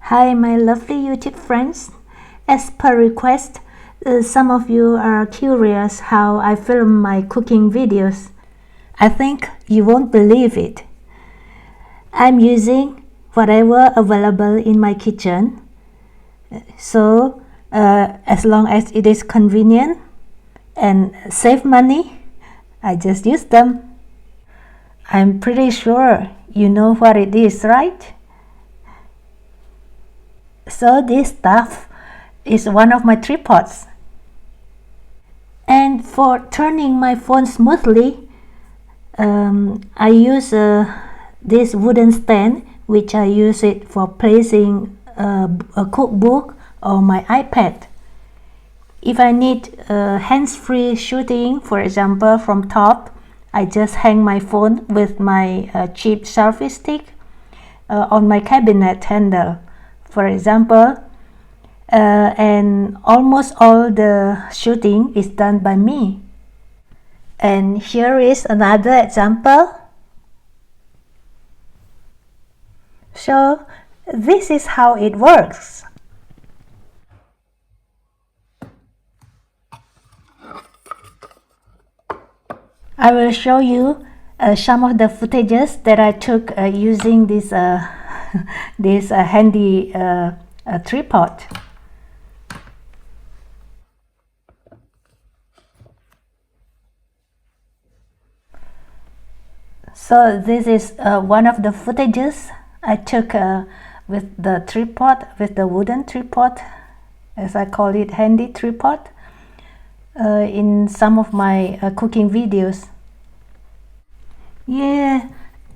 Hi my lovely YouTube friends. As per request, some of you are curious how I film my cooking videos. I think you won't believe it. I'm using whatever available in my kitchen. So as long as it is convenient and save money, I just use them. I'm pretty sure you know what it is, right? So this stuff is one of my tripods. And for turning my phone smoothly, I use this wooden stand, which I use it for placing a cookbook or my iPad. If I need hands-free shooting, for example, from top, I just hang my phone with my cheap selfie stick on my cabinet handle, for example, and almost all the shooting is done by me. And here is another example. So this is how it works. I will show you some of the footages that I took using this this handy tripod. So this is one of the footages I took with the tripod, with the wooden tripod, as I call it, handy tripod, in some of my cooking videos. Yeah,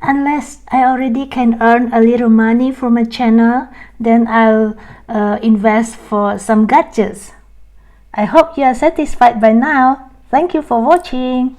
unless I already can earn a little money from my channel, then I'll invest for some gadgets. I hope you are satisfied by now. Thank you for watching.